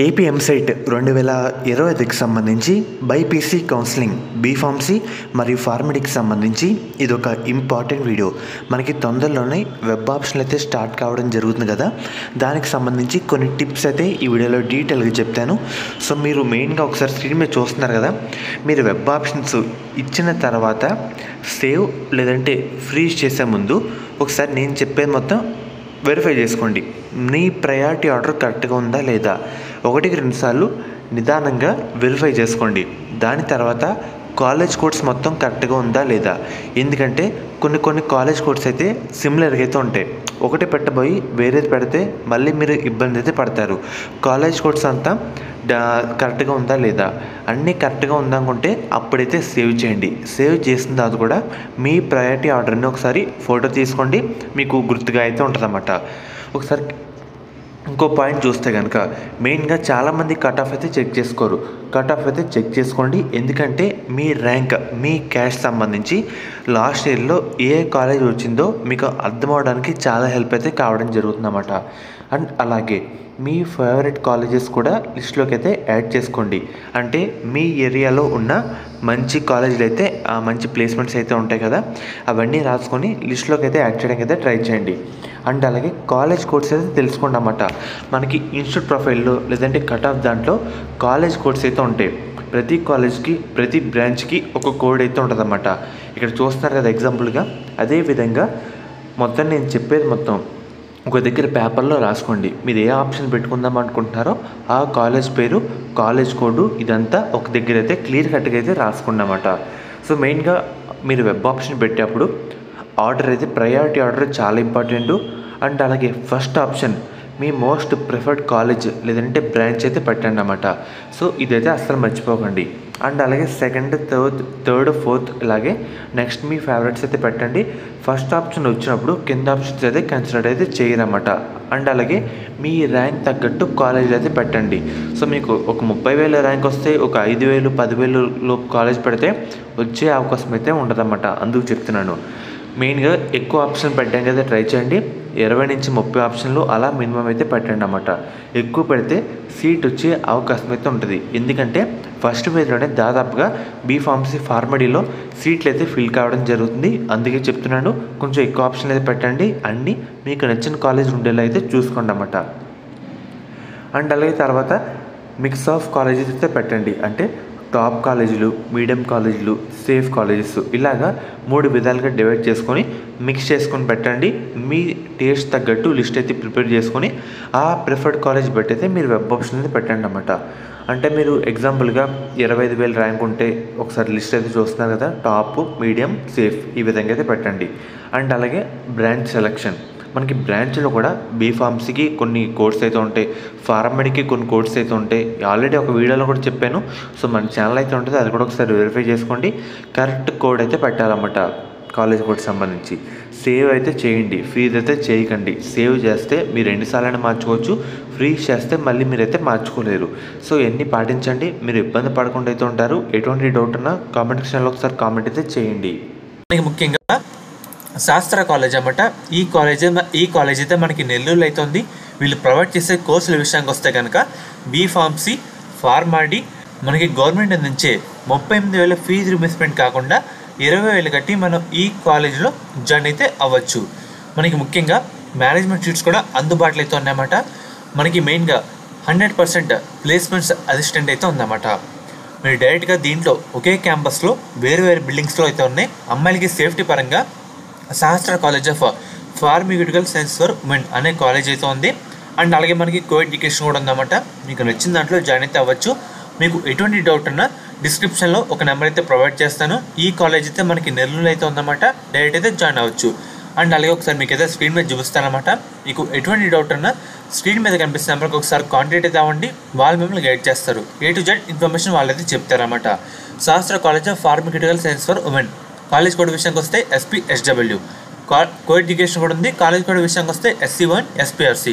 AP EAMCET 2025కి సంబంధించి BiPC counselling B Pharmacy మరియు ఫార్మడీకి సంబంధించి ఇది ఒక ఇంపార్టెంట్ వీడియో. మనకి తొందరలోనే వెబ్ ఆప్షన్లు అయితే స్టార్ట్ కావడం జరుగుతుంది కదా, దానికి సంబంధించి కొన్ని టిప్స్ అయితే ఈ వీడియోలో డీటెయిల్గా చెప్తాను. సో మీరు మెయిన్గా ఒకసారి స్క్రీన్ మీద చూస్తున్నారు కదా, మీరు వెబ్ ఆప్షన్స్ ఇచ్చిన తర్వాత సేవ్ లేదంటే ఫ్రీజ్ చేసే ముందు ఒకసారి నేను చెప్పేది మొత్తం వెరిఫై చేసుకోండి. మీ ప్రయారిటీ ఆర్డర్ కరెక్ట్గా ఉందా లేదా, 1-2 సార్లు నిదానంగా వెరిఫై చేసుకోండి. దాని తర్వాత కాలేజ్ కోడ్స్ మొత్తం కరెక్ట్గా ఉందా లేదా, ఎందుకంటే కొన్ని కాలేజ్ కోడ్స్ అయితే సిమిలర్గా అయితే ఉంటాయి. ఒకటి పెట్టబోయి వేరేది పెడితే మళ్ళీ మీరు ఇబ్బంది అయితే పడతారు. కాలేజ్ కోడ్స్ అంతా కరెక్ట్గా ఉందా లేదా, అన్నీ కరెక్ట్గా ఉందనుకుంటే అప్పుడైతే సేవ్ చేయండి. సేవ్ చేసిన తర్వాత కూడా మీ ప్రయారిటీ ఆర్డర్ని ఒకసారి ఫోటో తీసుకోండి, మీకు గుర్తుగా అయితే ఉంటుందన్నమాట. ఒకసారి ఇంకో పాయింట్ చూస్తే కనుక మెయిన్గా చాలామంది కట్ ఆఫ్ అయితే చెక్ చేసుకోరు. కట్ ఆఫ్ అయితే చెక్ చేసుకోండి, ఎందుకంటే మీ ర్యాంక్ మీ క్యాష్ సంబంధించి లాస్ట్ ఇయర్లో ఏ కాలేజ్ వచ్చిందో మీకు అర్థం అవడానికి చాలా హెల్ప్ అయితే కావడం జరుగుతుందన్నమాట. అండ్ అలాగే మీ ఫేవరెట్ కాలేజెస్ కూడా లిస్ట్లోకి అయితే యాడ్ చేసుకోండి. అంటే మీ ఏరియాలో ఉన్న మంచి కాలేజీలు అయితే మంచి ప్లేస్మెంట్స్ అయితే ఉంటాయి కదా, అవన్నీ రాసుకొని లిస్ట్లోకి అయితే యాడ్ చేయడానికి అయితే ట్రై చేయండి. అండ్ అలాగే కాలేజ్ కోడ్స్ అయితే తెలుసుకోండి అన్నమాట. మనకి ఇన్స్టిట్యూట్ ప్రొఫైల్లో లేదంటే కట్ ఆఫ్ దాంట్లో కాలేజ్ కోడ్స్ అయితే ఉంటాయి. ప్రతి కాలేజ్కి ప్రతి బ్రాంచ్కి ఒక కోడ్ అయితే ఉంటుంది అన్నమాట. ఇక్కడ చూస్తున్నారు కదా ఎగ్జాంపుల్గా, అదేవిధంగా మొత్తం నేను చెప్పేది మొత్తం ఒక దగ్గర పేపర్లో రాసుకోండి. మీరు ఏ ఆప్షన్ పెట్టుకుందాం అనుకుంటున్నారో ఆ కాలేజ్ పేరు, కాలేజ్ కోడ్ ఇదంతా ఒక దగ్గర అయితే క్లియర్ కట్గా అయితే రాసుకోండి అన్నమాట. సో మెయిన్గా మీరు వెబ్ ఆప్షన్ పెట్టేటప్పుడు ఆర్డర్ అయితే ప్రయారిటీ ఆర్డర్ చాలా ఇంపార్టెంట్. అండ్ అలాగే ఫస్ట్ ఆప్షన్ మీ మోస్ట్ ప్రిఫర్డ్ కాలేజ్ లేదంటే బ్రాంచ్ అయితే పెట్టండి అన్నమాట. సో ఇదైతే అస్సలు మర్చిపోకండి. అండ్ అలాగే సెకండ్, థర్డ్, ఫోర్త్ ఇలాగే నెక్స్ట్ మీ ఫేవరెట్స్ అయితే పెట్టండి. ఫస్ట్ ఆప్షన్ వచ్చినప్పుడు కింద ఆప్షన్స్ అయితే కన్సిడర్ అయితే చేయరన్నమాట. అండ్ అలాగే మీ ర్యాంక్ తగ్గట్టు కాలేజీలు అయితే పెట్టండి. సో మీకు ఒక 30,000 ర్యాంక్ వస్తే ఒక 5,000, 10,000 లోపు కాలేజ్ పెడితే వచ్చే అవకాశం అయితే ఉండదన్నమాట. అందుకు చెప్తున్నాను. మెయిన్గా ఎక్కువ ఆప్షన్ పెట్టడానికి అయితే ట్రై చేయండి. 20-30 ఆప్షన్లు అలా మినిమం అయితే పెట్టండి అన్నమాట. ఎక్కువ పెడితే సీట్ వచ్చే అవకాశం అయితే ఉంటుంది. ఎందుకంటే ఫస్ట్ పేజ్లోనే దాదాపుగా బీఫార్మసీ ఫార్మడీలో సీట్లు అయితే ఫిల్ కావడం జరుగుతుంది. అందుకే చెప్తున్నాను, కొంచెం ఎక్కువ ఆప్షన్లు అయితే పెట్టండి. అన్నీ మీకు నచ్చిన కాలేజ్ ఉండేలా అయితే చూసుకోండి అన్నమాట. అండ్ అలాగే తర్వాత మిక్స్ ఆఫ్ కాలేజెస్ అయితే పెట్టండి. అంటే టాప్ కాలేజీలు, మీడియం కాలేజీలు, సేఫ్ కాలేజెస్ ఇలాగా 3 విధాలుగా డివైడ్ చేసుకొని మిక్స్ చేసుకొని పెట్టండి. మీ టేస్ట్ తగ్గట్టు లిస్ట్ అయితే ప్రిపేర్ చేసుకొని ఆ ప్రిఫర్డ్ కాలేజ్ పెట్టయితే మీరు వెబ్ ఆప్షన్ అయితే పెట్టండి అన్నమాట. అంటే మీరు ఎగ్జాంపుల్గా 25,000 ర్యాంక్ ఉంటే ఒకసారి లిస్ట్ అయితే చూస్తున్నారు కదా, టాప్, మీడియం, సేఫ్ ఈ విధంగా అయితే పెట్టండి. అండ్ అలాగే బ్రాంచ్ సెలెక్షన్, మనకి బ్రాంచ్లో కూడా బీఫార్మసీకి కొన్ని కోర్స్ అయితే ఉంటాయి, ఫార్మడీకి కొన్ని కోర్స్ అయితే ఉంటాయి. ఆల్రెడీ ఒక వీడియోలో కూడా చెప్పాను. సో మన ఛానల్ అయితే ఉంటుంది, అది కూడా ఒకసారి వెరిఫై చేసుకోండి. కరెక్ట్ కోడ్ అయితే పెట్టాలన్నమాట కాలేజ్ కోడ్ సంబంధించి. సేవ్ అయితే చేయండి, ఫ్రీజ్ అయితే చేయకండి. సేవ్ చేస్తే మీరు ఎన్నిసార్లైనా మార్చుకోవచ్చు, ఫ్రీజ్ చేస్తే మళ్ళీ మీరైతే మార్చుకోలేరు. సో ఇవన్నీ పాటించండి, మీరు ఇబ్బంది పడకుండా అయితే ఉంటారు. ఎటువంటి డౌట్ ఉన్నా కామెంట్ సెక్షన్లో ఒకసారి కామెంట్ అయితే చేయండి. ముఖ్యంగా శాస్త్ర కాలేజ్ అన్నమాట. ఈ కాలేజ్ అయితే మనకి నెల్లూరులో అయితే ఉంది. వీళ్ళు ప్రొవైడ్ చేసే కోర్సుల విషయానికి వస్తే కనుక బీఫార్మసీ, ఫార్మడీ మనకి గవర్నమెంట్ నుంచే 38,000 ఫీజు రిమర్స్మెంట్ కాకుండా 20,000 కట్టి మనం ఈ కాలేజ్లో జాయిన్ అయితే అవ్వచ్చు. మనకి ముఖ్యంగా మేనేజ్మెంట్ సీట్స్ కూడా అందుబాటులో అయితే ఉన్నాయన్నమాట. మనకి మెయిన్గా 100% ప్లేస్మెంట్స్ అసిస్టెంట్ అయితే ఉందన్నమాట. మీరు డైరెక్ట్గా దీంట్లో ఒకే క్యాంపస్లో వేరు బిల్డింగ్స్లో అయితే ఉన్నాయి. అమ్మాయిలకి సేఫ్టీ పరంగా శాస్త్ర college of pharmaceutical science for women అనే కాలేజ్ అయితే ఉంది. అండ్ అలాగే మనకి కో ఎడ్యుకేషన్ కూడా ఉందన్నమాట. మీకు నచ్చిన దాంట్లో జాయిన్ అయితే అవ్వచ్చు. మీకు ఎటువంటి డౌట్ ఉన్నా డిస్క్రిప్షన్లో ఒక నెంబర్ అయితే ప్రొవైడ్ చేస్తాను. ఈ కాలేజ్ అయితే మనకి నెల్లూరులో అయితే ఉందన్నమాట. డైరెక్ట్ అయితే జాయిన్ అవ్వచ్చు. అండ్ అలాగే ఒకసారి మీకు అయితే స్క్రీన్ మీద చూపిస్తానమాట. మీకు ఎటువంటి డౌట్ ఉన్నా స్క్రీన్ మీద కనిపిస్తున్న నెంబర్కి ఒకసారి కాంటాక్ట్ అయితే అవ్వండి. వాళ్ళు మిమ్మల్ని గైడ్ చేస్తారు. A to Z ఇన్ఫర్మేషన్ వాళ్ళైతే చెప్తారన్నమాట. శాస్త్ర college of pharmaceutical science for women college code విషయానికి వస్తే SPSW. కో ఎడ్యుకేషన్ కూడా ఉంది. కాలేజ్ కోడ్ విషయానికి వస్తే SC1 SPRC.